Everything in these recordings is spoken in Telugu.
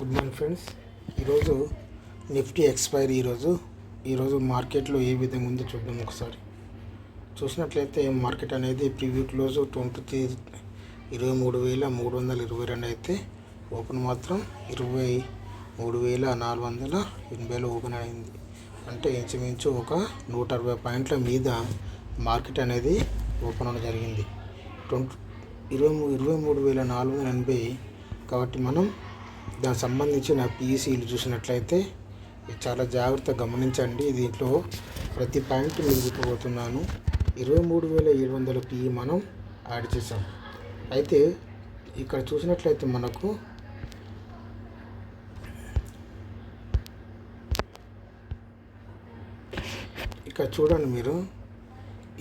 Good morning friends. ఈరోజు నిఫ్టీ ఎక్స్పైరీ ఈరోజు మార్కెట్లో ఏ విధంగా ఉందో చూద్దాం. ఒకసారి చూసినట్లయితే మార్కెట్ అనేది ప్రివ్యూ క్లోజ్ 23,322 అయితే ఓపెన్ మాత్రం 23,480లో ఓపెన్ అయింది. అంటే ఇంచుమించు ఒక 160 పాయింట్ల మీద మార్కెట్ అనేది ఓపెన్ అవ్వడం జరిగింది. 23,480 కాబట్టి మనం దానికి సంబంధించిన పీఈసీలు చూసినట్లయితే చాలా జాగ్రత్తగా గమనించండి. దీంట్లో ప్రతి పాయింట్ మిగిలిపోతున్నాను. 23,700 పీఈ మనం యాడ్ చేసాం. అయితే ఇక్కడ చూసినట్లయితే మనకు ఇక్కడ చూడండి మీరు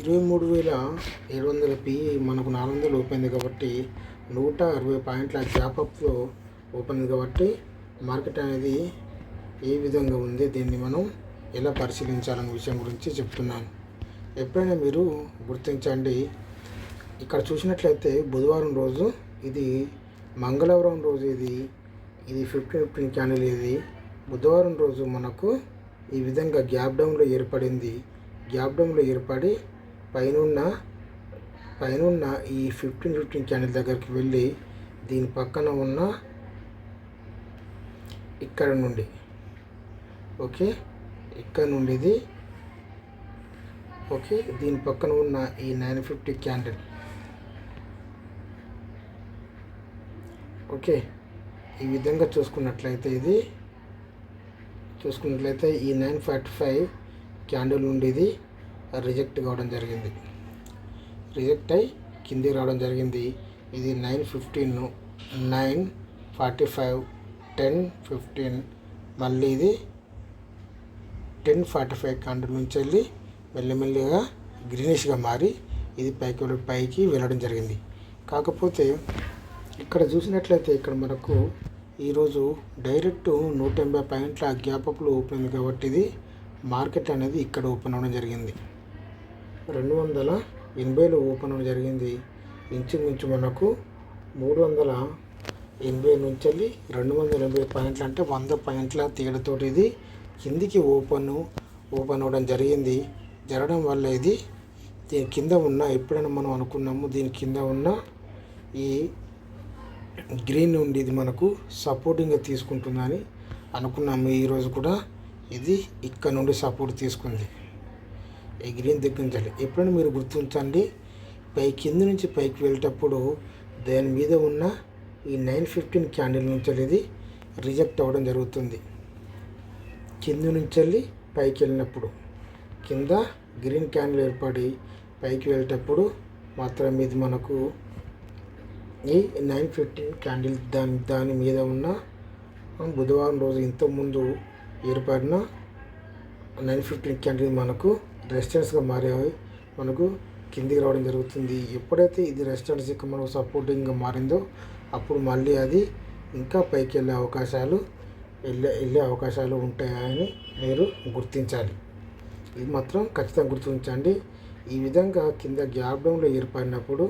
23,700 పీఈ మనకు 400 ఓపెన్ కాబట్టి 160 పాయింట్ల గ్యాప్అప్లో ఓపెన్ కాబట్టి మార్కెట్ అనేది ఏ విధంగా ఉంది, దీన్ని మనం ఎలా పరిశీలించాలనే విషయం గురించి చెప్తున్నాను. ఎప్పుడైనా మీరు గుర్తించండి. ఇక్కడ చూసినట్లయితే బుధవారం రోజు ఇది, మంగళవారం రోజు ఇది 15 క్యాండిల్. ఇది బుధవారం రోజు మనకు ఈ విధంగా గ్యాప్ డౌన్లో ఏర్పడింది. గ్యాప్ డౌన్లో ఏర్పడి పైనున్న ఈ 15 క్యాండిల్ దగ్గరికి వెళ్ళి దీని పక్కన ఉన్న ఇక్కడ నుండి ఇది దీని పక్కన ఉన్న ఈ 950 క్యాండిల్ ఈ విధంగా చూసుకున్నట్లయితే ఈ 945 క్యాండిల్ నుండి ఇది రిజెక్ట్ కావడం జరిగింది. రిజెక్ట్ అయి కిందికి రావడం జరిగింది. ఇది 915, 945, 10-15, మళ్ళీ ఇది 10-45 క్యాండిల్ నుంచి వెళ్ళి మెల్లిమెల్లిగా గ్రీనిష్గా మారి ఇది పైకి వెళ్ళడం జరిగింది. కాకపోతే ఇక్కడ చూసినట్లయితే ఇక్కడ మనకు ఈరోజు డైరెక్ట్ 180 పాయింట్ల గ్యాప్అప్లో ఓపెన్ అయింది కాబట్టి ఇది మార్కెట్ అనేది ఇక్కడ ఓపెన్ అవ్వడం జరిగింది. 280లో ఓపెన్ అవ్వడం జరిగింది. ఇంచుమించు మనకు 380 నుంచి వెళ్ళి 280 పాయింట్లు అంటే 100 పాయింట్ల తేడాతోటి ఇది కిందికి ఓపెన్ అవ్వడం జరిగింది. జరగడం వల్ల ఇది దీని కింద ఉన్న, ఎప్పుడైనా మనం అనుకున్నాము దీని కింద ఉన్న ఈ గ్రీన్ నుండి ఇది మనకు సపోర్టింగ్గా తీసుకుంటుందని అనుకున్నాము. ఈరోజు కూడా ఇది ఇక్కడ నుండి సపోర్ట్ తీసుకుంది. ఈ గ్రీన్ దగ్గర నుంచి ఎప్పుడైనా మీరు గుర్తించండి, కింద నుంచి పైకి వెళ్ళేటప్పుడు దాని మీద ఉన్న ఈ 915 క్యాండిల్ నుంచి ఇది రిజెక్ట్ అవ్వడం జరుగుతుంది. కింద నుంచి వెళ్ళి పైకి వెళ్ళినప్పుడు కింద గ్రీన్ క్యాండిల్ ఏర్పడి పైకి వెళ్ళేటప్పుడు మాత్రం ఇది మనకు ఈ 915 క్యాండిల్ దాని మీద ఉన్న బుధవారం రోజు ఇంతకుముందు ఏర్పడిన 915 క్యాండిల్ మనకు రెసిస్టెన్స్గా మారి మనకు కిందికి రావడం జరుగుతుంది. ఎప్పుడైతే ఇది రెసిస్టెన్స్గా మనకు సపోర్టింగ్గా మారిందో అప్పుడు మళ్ళీ అది ఇంకా పైకి వెళ్ళే అవకాశాలు ఉంటాయని మీరు గుర్తించాలి. ఇది మాత్రం ఖచ్చితంగా గుర్తించండి. ఈ విధంగా కింద గ్యాప్ డౌన్లో ఏర్పడినప్పుడు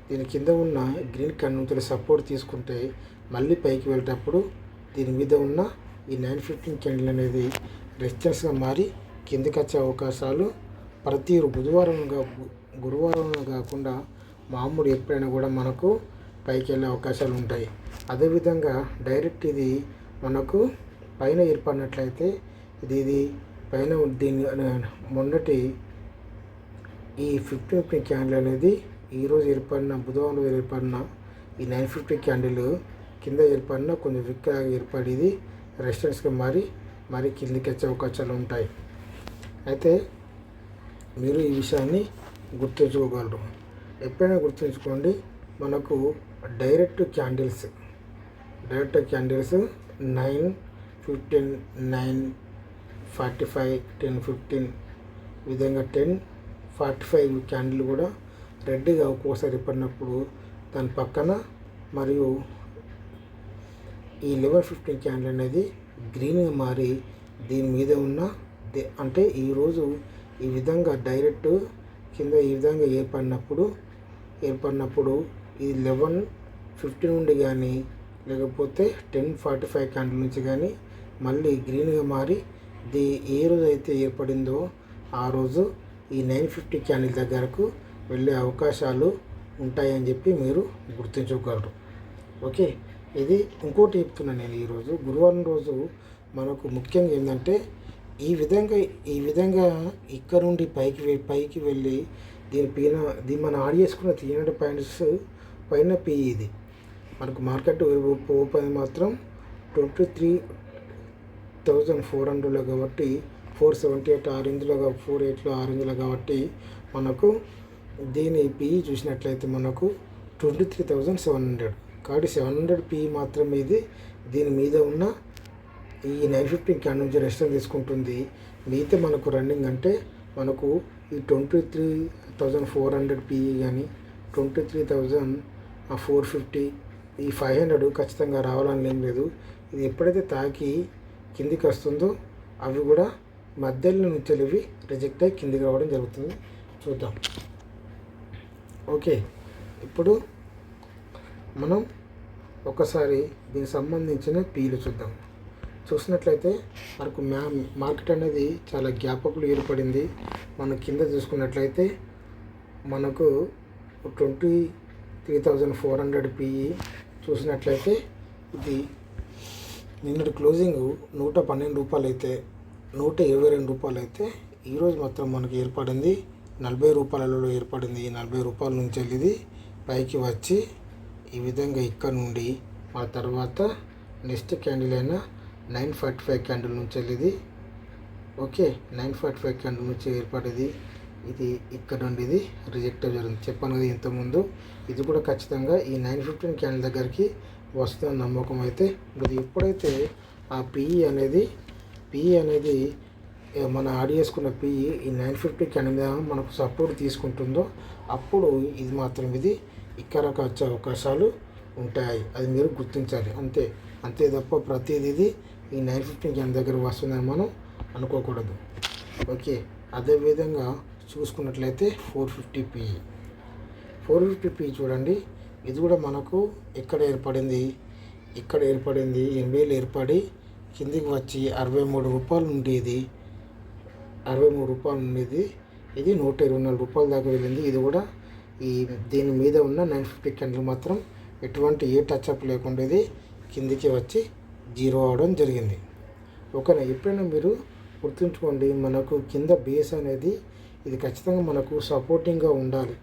దీని కింద ఉన్న గ్రీన్ క్యాండిల్ నుంచి సపోర్ట్ తీసుకుంటే మళ్ళీ పైకి వెళ్ళేటప్పుడు దీని మీద ఉన్న ఈ 915 క్యాండిల్ అనేది రెసిస్టెన్స్గా మారి కిందికి వచ్చే అవకాశాలు ప్రతి గురువారం కాకుండా మామూలు ఎప్పుడైనా కూడా మనకు పైకి వెళ్ళే అవకాశాలు ఉంటాయి. అదేవిధంగా డైరెక్ట్ ఇది మనకు పైన ఏర్పడినట్లయితే ఇది పైన దీని మొన్నటి ఈ 15 క్యాండిల్ అనేది ఈరోజు ఏర్పడిన, బుధవారం ఏర్పడిన ఈ 950 క్యాండిల్ కింద ఏర్పడిన కొంచెం విక్గా ఏర్పడి ఇది రెసిస్టెన్స్గా మరి కిందికి వచ్చే అవకాశాలు ఉంటాయి. అయితే మీరు ఈ విషయాన్ని గుర్తుంచుకోగలరు. ఎప్పుడైనా గుర్తుంచుకోండి, మనకు డైరెక్ట్ క్యాండిల్స్ 9-15, 9-45, 10-15 విధంగా 10-45 క్యాండిల్ కూడా రెడ్గా ఒక్కోసారి ఏర్పడినప్పుడు దాని పక్కన మరియు ఈ 11-15 క్యాండిల్ అనేది గ్రీన్గా మారి దీని మీద ఉన్న అంటే ఈరోజు ఈ విధంగా డైరెక్ట్ కింద ఈ విధంగా ఏర్పడినప్పుడు ఈ 11-15 నుండి కానీ లేకపోతే 10:45 క్యాండిల్ నుంచి కానీ మళ్ళీ గ్రీన్గా మారి ఏ రోజు అయితే ఏర్పడిందో ఆ రోజు ఈ 950 క్యాండిల్ దగ్గరకు వెళ్ళే అవకాశాలు ఉంటాయని చెప్పి మీరు గుర్తుంచుకోగలరు. ఓకే, ఇది ఇంకోటి చెప్తున్నాను నేను. ఈరోజు గురువారం రోజు మనకు ముఖ్యంగా ఏంటంటే ఈ విధంగా ఇక్కడ నుండి పైకి వెళ్ళి దీని మనం ఆడ్ చేసుకున్న 300 పాయింట్స్ పైన పిఈ. ఇది మనకు మార్కెట్ ఓపెన్ మాత్రం 23,400 కాబట్టి 478 ఆరెంజ్లో 48లో ఆరెంజ్లో కాబట్టి మనకు దీని పిఈ చూసినట్లయితే మనకు 23,700 కాబట్టి 700 పిఈ మాత్రమే ఇది. దీని మీద ఉన్న ఈ 950 క్యాండిల్ నుంచి రెస్టారెంట్ తీసుకుంటుంది. మిగతా మనకు రన్నింగ్ అంటే మనకు ఈ 23,400 పిఈ కానీ 23,450 ఈ 500 ఖచ్చితంగా రావాలని ఏం లేదు. ఇది ఎప్పుడైతే తాకి కిందికి వస్తుందో అవి కూడా మధ్యలో నుంచి ఇవి రిజెక్ట్ అయ్యి కిందికి రావడం జరుగుతుంది. చూద్దాం. ఓకే, ఇప్పుడు మనం ఒకసారి దీనికి సంబంధించిన పీలు చూసినట్లయితే మనకు మార్కెట్ అనేది చాలా గ్యాప్ అప్లు ఏర్పడింది. మనం కింద చూసుకున్నట్లయితే మనకు 23,400 పిఈ చూసినట్లయితే ఇది నిన్నటి క్లోజింగ్ 112 రూపాయలు అయితే 122 రూపాయలు అయితే ఈరోజు మాత్రం మనకి ఏర్పడింది 40 రూపాయలలో ఏర్పడింది. ఈ 40 రూపాయల నుంచి ఇది పైకి వచ్చి ఈ విధంగా ఇక్కడ నుండి ఆ తర్వాత నెక్స్ట్ క్యాండిల్ అయినా 945 క్యాండిల్ నుంచి ఇది ఓకే 945 క్యాండిల్ నుంచి ఏర్పడేది. ఇది ఇక్కడ నుండి ఇది రిజెక్ట్ జరిగింది. చెప్పాను కదా ఇంతకుముందు, ఇది కూడా ఖచ్చితంగా ఈ 915 క్యాండిల్ దగ్గరికి వస్తుందని నమ్మకం అయితే ఇది. ఎప్పుడైతే ఆ పిఈ అనేది మన ఆడ్ చేసుకున్న పిఈ ఈ 950 క్యాండిల్ మీద మనకు సపోర్ట్ తీసుకుంటుందో అప్పుడు ఇది మాత్రం ఇది ఇక్కడ వచ్చే అవకాశాలు ఉంటాయి. అది మీరు గుర్తించాలి. అంతే తప్ప ప్రతిదీ ఇది ఈ 950 క్యాండిల్ దగ్గర వస్తుందని మనం అనుకోకూడదు. ఓకే, అదేవిధంగా చూసుకున్నట్లయితే 450 పిఈ చూడండి. ఇది కూడా మనకు ఇక్కడ ఏర్పడింది 80 ఏర్పడి కిందికి వచ్చి 63 రూపాయలు నుండి ఇది 63 రూపాయలు ఉండేది. ఇది 124 రూపాయల దాకా వెళ్ళింది. ఇది కూడా దీని మీద ఉన్న 950 క్యాండిల్ మాత్రం ఎటువంటి టచ్అప్ లేకుండా ఇది కిందికి వచ్చి జీరో అవడం జరిగింది. ఓకేనా, ఎప్పుడైనా మీరు గుర్తుంచుకోండి, మనకు కింద బేస్ అనేది ఇది ఖచ్చితంగా మనకు సపోర్టింగ్గా ఉండాలి.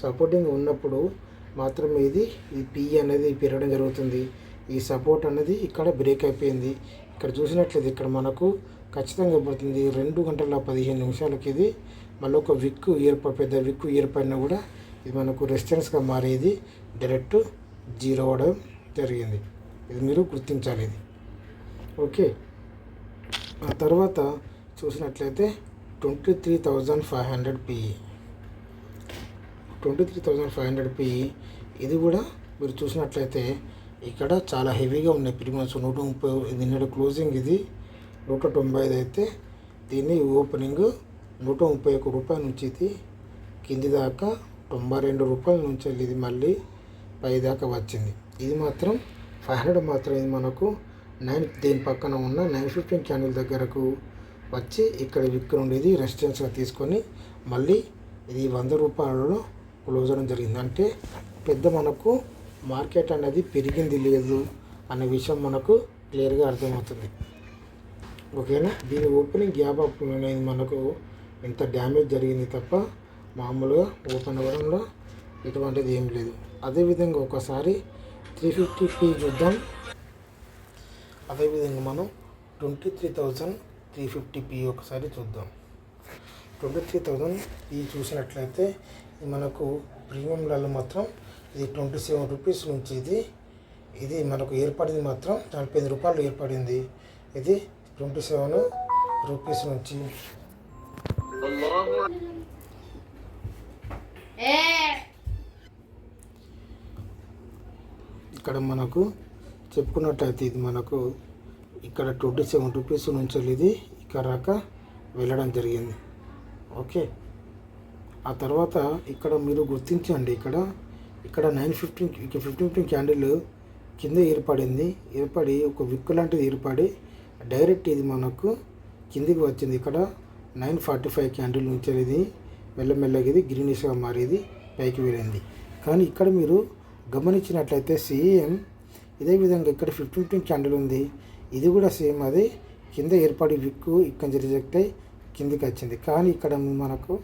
సపోర్టింగ్ ఉన్నప్పుడు మాత్రమే ఈ పిఈ అనేది పెరగడం జరుగుతుంది. ఈ సపోర్ట్ అనేది ఇక్కడ బ్రేక్ అయిపోయింది. ఇక్కడ చూసినట్లయితే ఇక్కడ మనకు ఖచ్చితంగా పడుతుంది 2 గంటల 15 నిమిషాలకి ఇది మళ్ళీ ఒక పెద్ద విక్కు ఏర్పడినా కూడా ఇది మనకు రెసిస్టెన్స్గా మారేది డైరెక్ట్ జీరో అవ్వడం జరిగింది. ఇది మీరు గుర్తించాలి ఇది. ఓకే, ఆ తర్వాత చూసినట్లయితే 23,500 పిఈ ఇది కూడా మీరు చూసినట్లయితే ఇక్కడ చాలా హెవీగా ఉన్నాయి ప్రీమియమ్స్. 130 నిన్నటి క్లోజింగ్ ఇది 195 అయితే దీన్ని ఓపెనింగ్ 131 రూపాయల నుంచి ఇది కింది దాకా 92 రూపాయల నుంచి ఇది మళ్ళీ పై దాకా వచ్చింది. ఇది మాత్రం 500 మాత్రం ఇది మనకు దీని పక్కన ఉన్న 915 క్యాండిల్ దగ్గరకు వచ్చి ఇక్కడ ఉండేది రెసిస్టెన్స్గా తీసుకొని మళ్ళీ ఇది 100 రూపాయలలో క్లోజ్ అవ్వడం జరిగింది. అంటే పెద్ద మనకు మార్కెట్ అనేది పెరిగింది లేదు అనే విషయం మనకు క్లియర్గా అర్థమవుతుంది. ఓకేనా, దీని ఓపెనింగ్ గ్యాప్ అప్ అనేది మనకు ఇంత డ్యామేజ్ జరిగింది తప్ప మామూలుగా ఓపెన్ అవ్వడంలో ఎటువంటిది ఏం లేదు. అదేవిధంగా ఒకసారి 350 పి చూద్దాం. అదేవిధంగా మనం 23,350 పి ఒకసారి చూద్దాం. 23,000 పి చూసినట్లయితే మనకు ప్రీమియంలలో మాత్రం ఇది 27 రూపీస్ నుంచి ఇది మనకు ఏర్పడింది మాత్రం 45 రూపాయలు ఏర్పడింది. ఇది 27 రూపీస్ నుంచి ఇక్కడ మనకు చెప్పుకున్నట్టయితే ఇది మనకు ఇక్కడ 27 రూపీస్ నుంచి ఇది ఇక్కడ రాక వెళ్ళడం జరిగింది. ఓకే, ఆ తర్వాత ఇక్కడ మీరు గుర్తించండి, ఇక్కడ 915 క్యాండిల్ కింద ఏర్పడి ఒక విక్కు లాంటిది ఏర్పడి డైరెక్ట్ ఇది మనకు కిందికి వచ్చింది. ఇక్కడ 945 క్యాండిల్ నుంచి ఇది మెల్లమెల్లగా ఇది గ్రీనిష్గా మారేది పైకి వెళ్ళింది. కానీ ఇక్కడ మీరు గమనించినట్లయితే సేమ్ ఇదే విధంగా ఇక్కడ 15 క్యాండిల్ ఉంది. ఇది కూడా సేమ్ అది కింద ఏర్పడి విక్కు ఇక్కడ రిజెక్ట్ అయ్యి కిందికి వచ్చింది. కానీ ఇక్కడ మనకు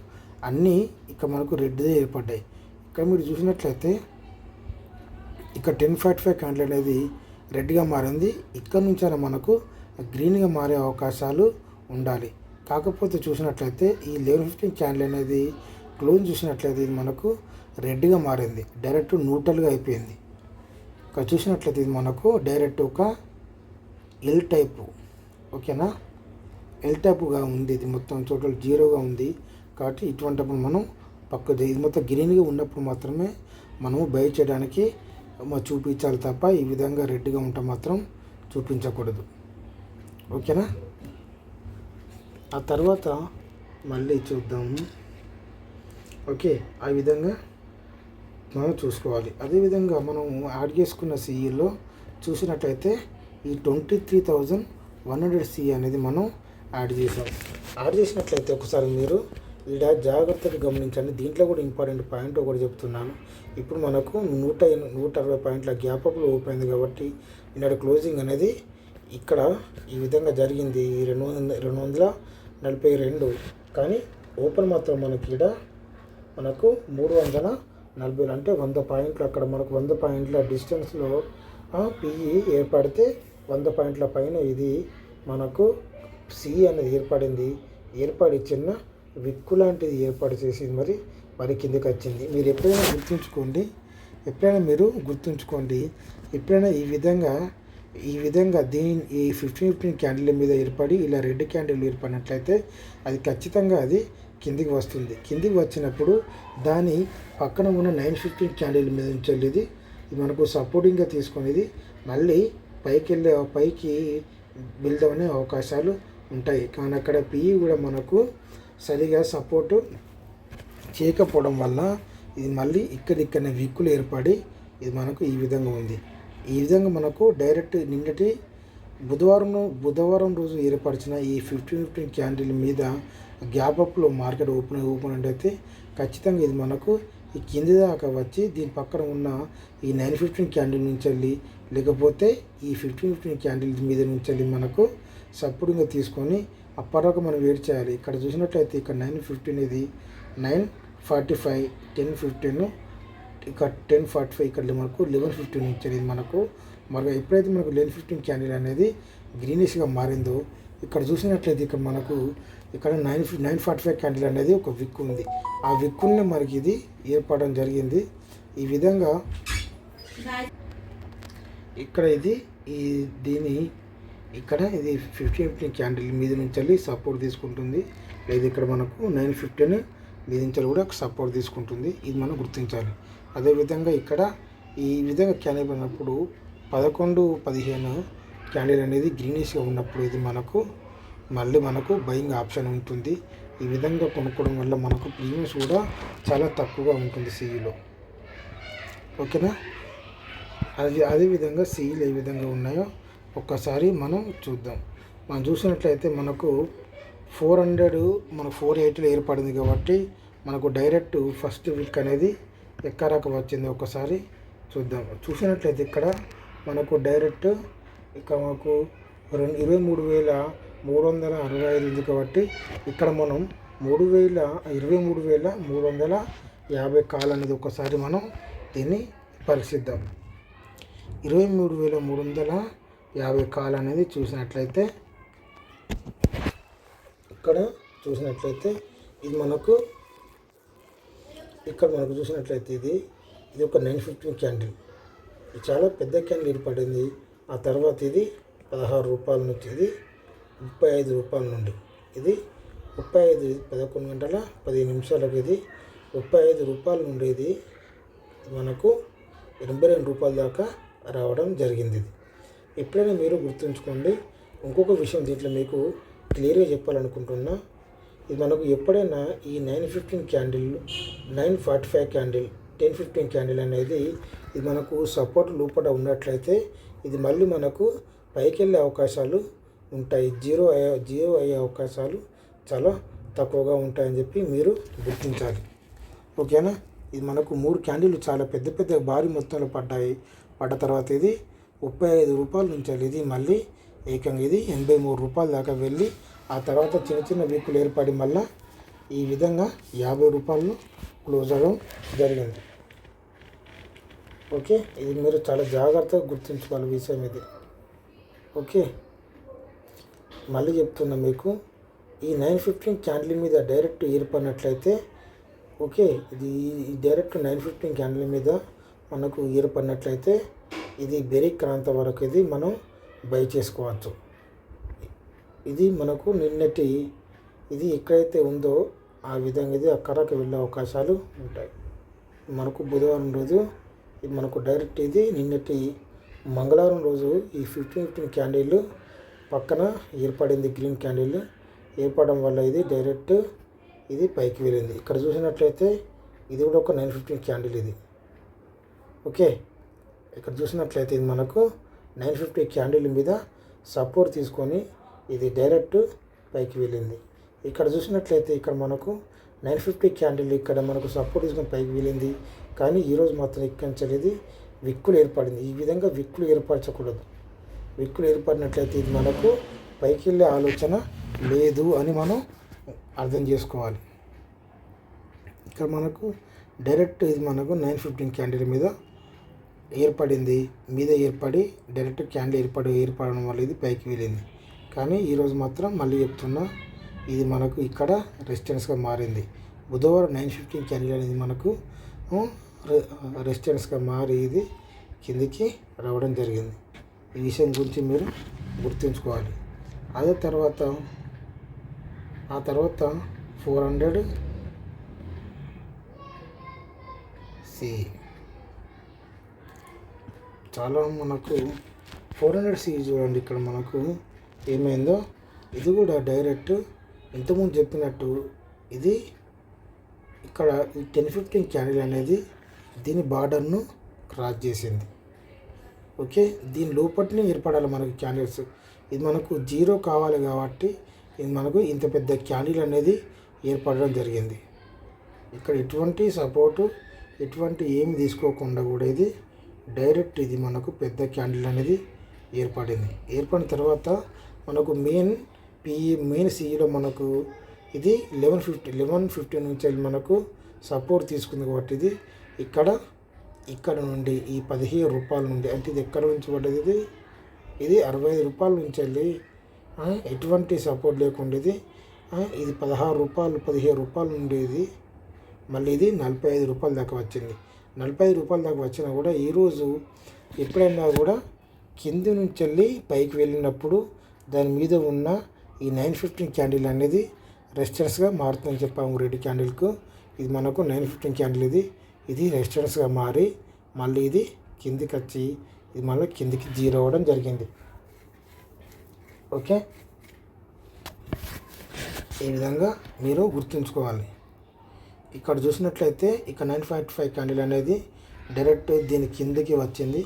అన్నీ ఇక్కడ మనకు రెడ్దే ఏర్పడ్డాయి. ఇక్కడ మీరు చూసినట్లయితే ఇక్కడ 1045 క్యాండిల్ అనేది రెడ్గా మారింది. ఇక్కడ నుంచి అయినా మనకు గ్రీన్గా మారే అవకాశాలు ఉండాలి. కాకపోతే చూసినట్లయితే ఈ 1115 క్యాండిల్ అనేది క్లోజ్ చూసినట్లయితే ఇది మనకు రెడ్గా మారింది, డైరెక్ట్ న్యూట్రల్గా అయిపోయింది. ఇక్కడ చూసినట్లయితే ఇది మనకు డైరెక్ట్ ఒక ఎల్ టైపు, ఓకేనా, ఎల్ టైపుగా ఉంది. ఇది మొత్తం టోటల్ జీరోగా ఉంది. కాబట్టి ఇటువంటిప్పుడు మనం ఇది మొత్తం గ్రీన్గా ఉన్నప్పుడు మాత్రమే మనము బై చేయడానికి చూపించాలి తప్ప ఈ విధంగా రెడ్గా ఉంటే మాత్రం చూపించకూడదు, ఓకేనా. ఆ తర్వాత మళ్ళీ చూద్దాము. ఓకే, ఆ విధంగా మనం చూసుకోవాలి. అదేవిధంగా మనం యాడ్ చేసుకున్న సిఈలో చూసినట్లయితే ఈ 23,100 సిఈ అనేది మనం యాడ్ చేసాం. యాడ్ చేసినట్లయితే ఒకసారి మీరు ఇక్కడ జాగ్రత్తగా గమనించండి. దీంట్లో కూడా ఇంపార్టెంట్ పాయింట్ ఒకటి చెప్తున్నాను. ఇప్పుడు మనకు 160 పాయింట్ల గ్యాప్ అప్లో ఓపెన్ అయింది కాబట్టి ఈనాడు క్లోజింగ్ అనేది ఇక్కడ ఈ విధంగా జరిగింది 242. కానీ ఓపెన్ మాత్రం మనకి ఇక్కడ మనకు 340 అంటే 100 పాయింట్లు. అక్కడ మనకు 100 పాయింట్ల డిస్టెన్స్లో పిఈ ఏర్పడితే 100 పాయింట్ల పైన ఇది మనకు సి అనేది ఏర్పడి చిన్న విక్కు లాంటిది ఏర్పాటు చేసింది, మరి కిందకి వచ్చింది. మీరు ఎప్పుడైనా గుర్తుంచుకోండి, ఎప్పుడైనా ఈ విధంగా ఈ 15 క్యాండిల్ మీద ఏర్పడి ఇలా రెడ్ క్యాండిల్ ఏర్పడినట్లయితే అది ఖచ్చితంగా అది కిందికి వస్తుంది. కిందికి వచ్చినప్పుడు దాని పక్కన ఉన్న 915 క్యాండిల్ మీద నుంచి వెళ్ళేది మనకు సపోర్టింగ్గా తీసుకునేది మళ్ళీ పైకి బిల్డ్ అనే అవకాశాలు ఉంటాయి. కానీ అక్కడ పిఈ కూడా మనకు సరిగా సపోర్టు చేయకపోవడం వల్ల ఇది మళ్ళీ ఇక్కడనే విక్కులు ఏర్పడి ఇది మనకు ఈ విధంగా ఉంది. ఈ విధంగా మనకు డైరెక్ట్ నిన్నటి బుధవారం రోజు ఏర్పరిచిన ఈ 15 క్యాండిల్ మీద గ్యాప్ అప్లో మార్కెట్ ఓపెన్ అయితే ఖచ్చితంగా ఇది మనకు ఈ కింది దాకా వచ్చి దీని పక్కన ఉన్న ఈ 915 క్యాండిల్ నుంచి వెళ్ళి లేకపోతే ఈ 15 క్యాండిల్ మీద నుంచి వెళ్ళి మనకు సపోర్టింగ్గా తీసుకొని అప్పటిదాకా మనం వెయిట్ చేయాలి. ఇక్కడ చూసినట్లయితే ఇక్కడ 915 ఇది 945, 1015, ఇక్కడ 1045, ఇక్కడ మనకు 1115 ఇచ్చేది మనకు. మరి ఎప్పుడైతే మనకు 1115 క్యాండిల్ అనేది గ్రీనిష్గా మారిందో ఇక్కడ చూసినట్లయితే ఇక్కడ మనకు ఇక్కడ 945 క్యాండిల్ అనేది ఒక విక్ ఉంది. ఆ విక్కుల్ని మనకి ఇది ఏర్పడడం జరిగింది. ఈ విధంగా ఇక్కడ ఇక్కడ ఇది 15 క్యాండిల్ మీద నుంచి వెళ్ళి సపోర్ట్ తీసుకుంటుంది. లేదు ఇక్కడ మనకు 915 మీద నుంచి కూడా సపోర్ట్ తీసుకుంటుంది. ఇది మనం గుర్తించాలి. అదేవిధంగా ఇక్కడ ఈ విధంగా క్యాండిల్ పడినప్పుడు 11, 15 క్యాండిల్ అనేది గ్రీనిష్గా ఉన్నప్పుడు ఇది మనకు బయింగ్ ఆప్షన్ ఉంటుంది. ఈ విధంగా కొనుక్కోవడం వల్ల మనకు ప్రీమియమ్స్ కూడా చాలా తక్కువగా ఉంటుంది సిఈలో, ఓకేనా. అదేవిధంగా సిఈలు ఏ విధంగా ఉన్నాయో ఒక్కసారి మనం చూద్దాం. మనం చూసినట్లయితే మనకు 480లో ఏర్పడింది కాబట్టి మనకు డైరెక్ట్ ఫస్ట్ వీక్ అనేది ఎక్కరాక వచ్చింది. ఒకసారి చూద్దాం. చూసినట్లయితే ఇక్కడ మనకు డైరెక్ట్ ఇక్కడ మనకు 23,365 ఉంది కాబట్టి ఇక్కడ మనం 23,350 కాల్ అనేది ఒకసారి మనం దీన్ని పరీక్షిద్దాం. 23,350 కాల్ అనేది చూసినట్లయితే ఇక్కడ ఇది మనకు చూసినట్లయితే ఇది ఒక 915 క్యాండిల్. ఇది చాలా పెద్ద క్యాండిల్ ఏర్పడింది. ఆ తర్వాత ఇది 16 రూపాయల నుంచి ఇది 35 రూపాయల నుండి ఇది 11 గంటల 15 నిమిషాలకు ఇది 35 రూపాయల నుండి ఇది మనకు 82 రూపాయల దాకా రావడం జరిగింది. ఎప్పుడైనా మీరు గుర్తుంచుకోండి. ఇంకొక విషయం దీంట్లో మీకు క్లియర్గా చెప్పాలనుకుంటున్నా, ఇది మనకు ఎప్పుడైనా ఈ 915 క్యాండిల్, 945 క్యాండిల్, 1015 క్యాండిల్ అనేది ఇది మనకు సపోర్ట్ లోపల ఉన్నట్లయితే ఇది మళ్ళీ మనకు పైకి వెళ్ళే అవకాశాలు ఉంటాయి. జీరో అయ్యే అవకాశాలు చాలా తక్కువగా ఉంటాయని చెప్పి మీరు గుర్తించాలి. ఓకేనా. ఇది మనకు 3 క్యాండిల్ చాలా పెద్ద పెద్ద భారీ మొత్తంలో పడ్డాయి. పడ్డ తర్వాత ఇది 35 రూపాయల నుంచి ఇది మళ్ళీ ఏకంగా ఇది 83 రూపాయల దాకా వెళ్ళి ఆ తర్వాత చిన్న చిన్న వీకులు ఏర్పడి మళ్ళీ ఈ విధంగా 50 రూపాయలు క్లోజ్ అవ్వడం జరిగింది. ఓకే, ఇది మీరు చాలా జాగ్రత్తగా గుర్తుంచుకోవాలి విషయం ఇది. ఓకే, మళ్ళీ చెప్తున్నా మీకు, ఈ 915 క్యాండిల్ మీద డైరెక్ట్ ఏర్పడినట్లయితే ఓకే, ఇది డైరెక్ట్ 915 క్యాండిల్ మీద మనకు ఏర్పడినట్లయితే ఇది బెరిక్ రాంత వరకు ఇది మనం బై చేసుకోవచ్చు. ఇది మనకు నిన్నటి ఇది ఎక్కడైతే ఉందో ఆ విధంగా ఇది అక్కడికి వెళ్ళే అవకాశాలు ఉంటాయి. మనకు బుధవారం రోజు ఇది మనకు డైరెక్ట్ ఇది నిన్నటి మంగళవారం రోజు ఈ 15 క్యాండిల్ పక్కన ఏర్పడింది. గ్రీన్ క్యాండిల్ ఏర్పడడం వల్ల ఇది డైరెక్ట్ ఇది పైకి వెళ్ళింది. ఇక్కడ చూసినట్లయితే ఇది కూడా ఒక 915 క్యాండిల్ ఇది. ఓకే, ఇక్కడ చూసినట్లయితే ఇది మనకు 950 క్యాండిల్ మీద సపోర్ట్ తీసుకొని ఇది డైరెక్ట్ పైకి వెళ్ళింది. ఇక్కడ చూసినట్లయితే ఇక్కడ మనకు 950 క్యాండిల్ ఇక్కడ మనకు సపోర్ట్ తీసుకొని పైకి వెళ్ళింది. కానీ ఈరోజు మాత్రం ఇక్కడి నుంచి ఇది విక్కులు ఏర్పడింది. ఈ విధంగా విక్కులు ఏర్పరచకూడదు. విక్కులు ఏర్పడినట్లయితే ఇది మనకు పైకి వెళ్ళే ఆలోచన లేదు అని మనం అర్థం చేసుకోవాలి. ఇక్కడ మనకు డైరెక్ట్ ఇది మనకు 915 క్యాండిల్ మీద ఏర్పడింది. ఏర్పడి డైరెక్ట్ క్యాండిల్ ఏర్పడడం వల్ల ఇది పైకి వెళ్ళింది. కానీ ఈరోజు మాత్రం మళ్ళీ చెప్తున్నా, ఇది మనకు ఇక్కడ రెసిస్టెన్స్గా మారింది. బుధవారం 915 క్యాండిల్ అనేది మనకు రెసిస్టెన్స్గా మారి ఇది కిందికి రావడం జరిగింది. ఈ విషయం గురించి మీరు గుర్తుంచుకోవాలి. అదే తర్వాత 400 సి చాలా మనకు 400 సి చూడండి. ఇక్కడ మనకు ఏమైందో ఇది కూడా డైరెక్ట్ ఇంతకుముందు చెప్పినట్టు ఇది ఇక్కడ ఈ 10-15 క్యాండిల్ అనేది దీని బార్డర్ను క్రాస్ చేసింది. ఓకే, దీని లోపటిని ఏర్పడాలి మనకి క్యాండిల్స్. ఇది మనకు 0 కావాలి కాబట్టి ఇది మనకు ఇంత పెద్ద క్యాండిల్ అనేది ఏర్పడడం జరిగింది. ఇక్కడ ఎటువంటి సపోర్టు ఎటువంటి ఏమి తీసుకోకుండా కూడా ఇది డైరెక్ట్ ఇది మనకు పెద్ద క్యాండిల్ అనేది ఏర్పడిన తర్వాత మనకు మెయిన్ సిఈలో మనకు ఇది 1150 నుంచి మనకు సపోర్ట్ తీసుకుంది కాబట్టి ఇది ఇక్కడ నుండి ఈ 17 రూపాయల నుండి అంటే ఇది ఎక్కడ నుంచి పడ్డది ఇది 65 రూపాయల నుంచి వెళ్ళి ఎటువంటి సపోర్ట్ లేకుండా ఇది 16 రూపాయలు 17 రూపాయల నుండి ఇది మళ్ళీ ఇది 45 రూపాయల దాకా వచ్చింది. 45 రూపాయల దాకా వచ్చినా కూడా ఈరోజు ఎప్పుడైనా కూడా కింది నుంచి వెళ్ళి పైకి వెళ్ళినప్పుడు దాని మీద ఉన్న ఈ 915 క్యాండిల్ అనేది రెసిస్టెన్స్గా మారుతుందని చెప్పాము. రెడ్ క్యాండిల్కు ఇది మనకు 915 క్యాండిల్ ఇది రెసిస్టెన్స్గా మారి మళ్ళీ ఇది కిందికి వచ్చి ఇది మళ్ళీ కిందికి 0 అవ్వడం జరిగింది. ఓకే, ఈ విధంగా మీరు గుర్తుంచుకోవాలి. ఇక్కడ చూసినట్లయితే ఇక్కడ 955 క్యాండిల్ అనేది డైరెక్ట్ దీని కిందికి వచ్చింది.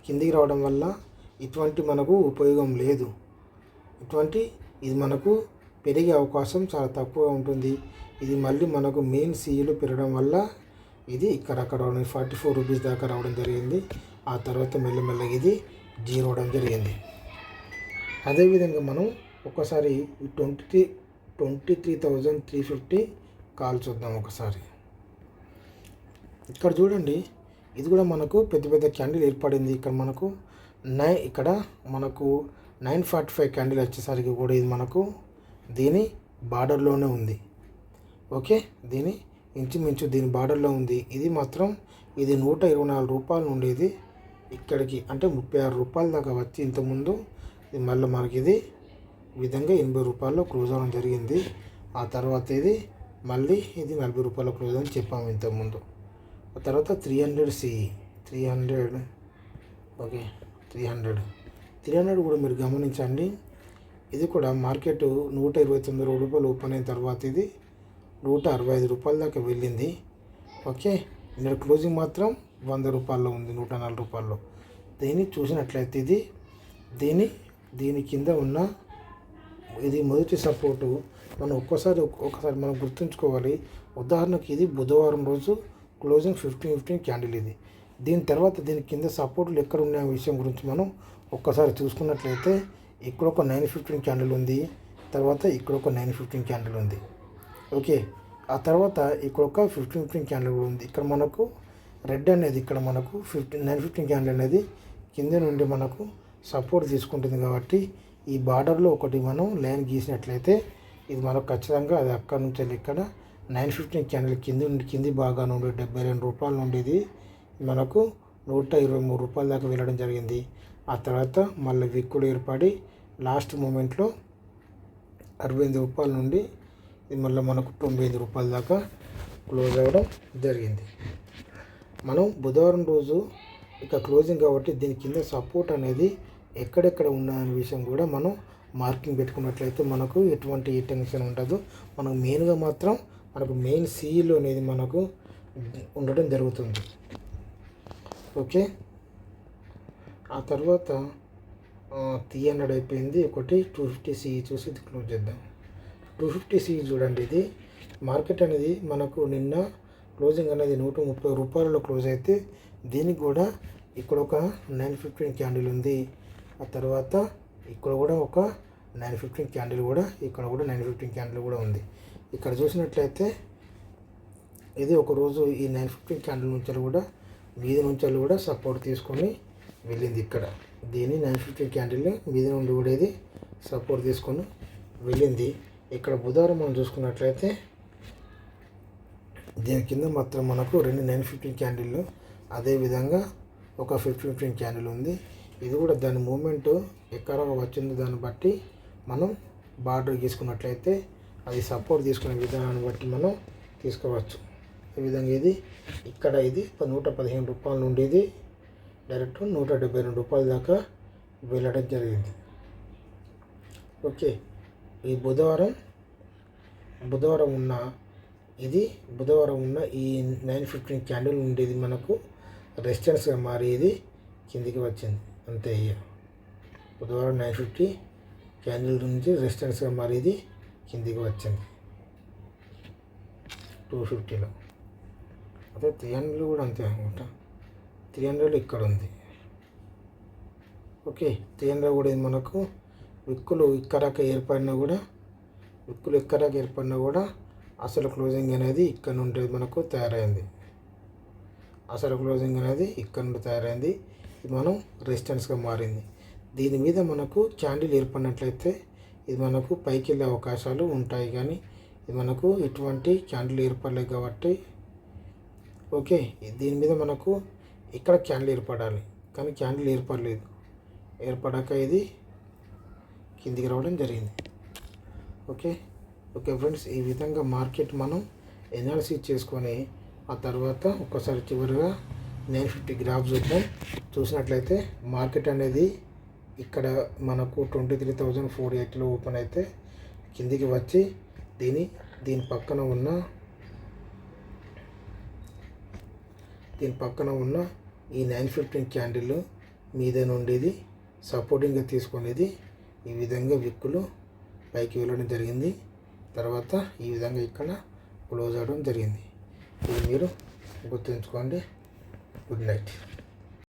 కిందికి రావడం వల్ల ఇటువంటి మనకు ఉపయోగం లేదు. ఇది మనకు పెరిగే అవకాశం చాలా తక్కువగా ఉంటుంది. ఇది మళ్ళీ మనకు మెయిన్ సీఈలు పెరగడం వల్ల ఇది అక్కడ 44 రూపీస్ దాకా రావడం జరిగింది. ఆ తర్వాత మెల్లమెల్లగా ఇది 0 అవడం జరిగింది. అదేవిధంగా మనం ఒకసారి 23,350 కాల్ చూద్దాం ఒకసారి. ఇక్కడ చూడండి, ఇది కూడా మనకు పెద్ద పెద్ద క్యాండిల్ ఏర్పడింది. ఇక్కడ మనకు 945 క్యాండిల్ వచ్చేసరికి కూడా ఇది మనకు దీని బార్డర్లోనే ఉంది. ఓకే, దీని ఇంచుమించు దీని బార్డర్లో ఉంది. ఇది మాత్రం ఇది 124 రూపాయల నుండి ఇది ఇక్కడికి అంటే 36 రూపాయల దాకా వచ్చి ఇంతకుముందు ఇది మళ్ళీ మనకి ఇది విధంగా 80 రూపాయల్లో క్లోజ్ అవ్వడం జరిగింది. ఆ తర్వాత ఇది మళ్ళీ ఇది 40 రూపాయల క్లోజ్ అని చెప్పాము ఇంతకుముందు. ఆ తర్వాత 300 సిఈ 300 ఓకే 300 కూడా మీరు గమనించండి. ఇది కూడా మార్కెట్ 129 రూపాయలు ఓపెన్ అయిన తర్వాత ఇది 165 రూపాయల దాకా వెళ్ళింది. ఓకే, నిన్న క్లోజింగ్ మాత్రం రూపాయల్లో ఉంది, 104 రూపాయల్లో. దీన్ని చూసినట్లయితే దీని కింద ఉన్న ఇది మొదటి సపోర్టు మనం ఒకసారి మనం గుర్తుంచుకోవాలి. ఉదాహరణకి ఇది బుధవారం రోజు క్లోజింగ్ 15 క్యాండిల్ ఇది. దీని తర్వాత దీని కింద సపోర్టులు ఎక్కడ ఉన్న విషయం గురించి మనం ఒక్కసారి చూసుకున్నట్లయితే ఇక్కడ ఒక 915 క్యాండిల్ ఉంది, తర్వాత ఇక్కడ ఒక 915 క్యాండిల్ ఉంది. ఓకే, ఆ తర్వాత ఇక్కడ ఒక 15 క్యాండిల్ కూడా ఉంది. ఇక్కడ మనకు రెడ్ అనేది ఇక్కడ మనకు 915 క్యాండిల్ అనేది కింద నుండి మనకు సపోర్ట్ తీసుకుంటుంది. కాబట్టి ఈ బార్డర్లో ఒకటి మనం లైన్ గీసినట్లయితే ఇది మనకు ఖచ్చితంగా అది అక్కడ నుంచి ఇక్కడ 915 క్యాండిల్ కింది బాగా నుండి 72 రూపాయల నుండి ఇది మనకు 123 రూపాయల దాకా వెళ్ళడం జరిగింది. ఆ తర్వాత మళ్ళీ విక్కులు ఏర్పడి లాస్ట్ మూమెంట్లో 68 రూపాయల నుండి ఇది మళ్ళీ మనకు 95 రూపాయల దాకా క్లోజ్ అవ్వడం జరిగింది. మనం బుధవారం రోజు ఇక క్లోజింగ్ కాబట్టి దీని కింద సపోర్ట్ అనేది ఎక్కడెక్కడ ఉన్నాయనే విషయం కూడా మనం మార్కింగ్ పెట్టుకున్నట్లయితే మనకు ఎటువంటి టెన్షన్ ఉండదు. మనకు మెయిన్గా మాత్రం మనకు మెయిన్ సిఈలో అనేది మనకు ఉండడం జరుగుతుంది. ఓకే, ఆ తర్వాత 300 అయిపోయింది. ఒకటి 250 సిఈ చూసి ఇది క్లోజ్ చేద్దాం. 250 సిఈ చూడండి, ఇది మార్కెట్ అనేది మనకు నిన్న క్లోజింగ్ అనేది 130 రూపాయలలో క్లోజ్ అయితే దీనికి కూడా ఇక్కడ ఒక 915 క్యాండిల్ ఉంది. ఆ తర్వాత ఇక్కడ కూడా ఒక 915 క్యాండిల్ కూడా ఇక్కడ కూడా 915 క్యాండిల్ కూడా ఉంది. ఇక్కడ చూసినట్లయితే ఇది ఒకరోజు ఈ 915 క్యాండిల్ నుంచి కూడా మీది నుంచి కూడా సపోర్ట్ తీసుకొని వెళ్ళింది. ఇక్కడ దీని 915 క్యాండిల్ మీది నుండి కూడా ఇది సపోర్ట్ తీసుకొని వెళ్ళింది. ఇక్కడ బుధవారం మనం చూసుకున్నట్లయితే దీని కింద మాత్రం మనకు 2 915 క్యాండిల్, అదేవిధంగా ఒక 15 క్యాండిల్ ఉంది. ఇది కూడా దాని మూమెంట్ ఎక్కడ వచ్చిందో దాన్ని బట్టి మనం బార్డర్ గీసుకున్నట్లయితే అది సపోర్ట్ తీసుకునే విధానాన్ని బట్టి మనం తీసుకోవచ్చు. ఈ విధంగా ఇది ఇక్కడ ఇది 115 రూపాయల నుండి ఇది డైరెక్ట్ 172 రూపాయల దాకా వెళ్ళడం జరిగింది. ఓకే, ఈ బుధవారం ఉన్న ఈ 915 క్యాండిల్ ఉండేది మనకు రెసిస్టెన్స్గా మారి ఇది కిందికి వచ్చింది. అంతే, బుధవారం 950 క్యాండిల్ నుంచి రెసిస్టెన్స్గా మారి ఇది కిందికి వచ్చింది 250లో. అదే 300 కూడా అంతే అనుకుంటా. 300 ఇక్కడ ఉంది. ఓకే, 300 కూడా ఇది మనకు విక్కులు ఇక్కడాక ఏర్పడినా కూడా అసలు క్లోజింగ్ అనేది ఇక్కడ నుండి మనకు తయారైంది. ఇది మనం రెసిస్టెన్స్గా మారింది. దీని మీద మనకు క్యాండిల్ ఏర్పడినట్లయితే ఇది మనకు పైకి వెళ్ళే అవకాశాలు ఉంటాయి, కానీ ఇది మనకు ఎటువంటి క్యాండిల్ ఏర్పడలేదు కాబట్టి ఓకే, దీని మీద మనకు ఇక్కడ క్యాండిల్ ఏర్పడాలి, కానీ క్యాండిల్ ఏర్పడలేదు. ఏర్పడాక ఇది కిందికి రావడం జరిగింది. ఓకే ఫ్రెండ్స్, ఈ విధంగా మార్కెట్ మనం ఎనాలిసిస్ చేసుకొని ఆ తర్వాత ఒక్కసారి చివరిగా 950 గ్రాఫ్ చూసినట్లయితే మార్కెట్ అనేది ఇక్కడ మనకు 23,480లో ఓపెన్ అయితే కిందికి వచ్చి దీని పక్కన ఉన్న ఈ 915 క్యాండిల్ మీద నుండి ఇది సపోర్టింగ్గా తీసుకునేది ఈ విధంగా విక్కులు పైకి వెళ్ళడం జరిగింది. తర్వాత ఈ విధంగా ఇక్కడ క్లోజ్ అవ్వడం జరిగింది. ఇది మీరు గుర్తుంచుకోండి. Good night.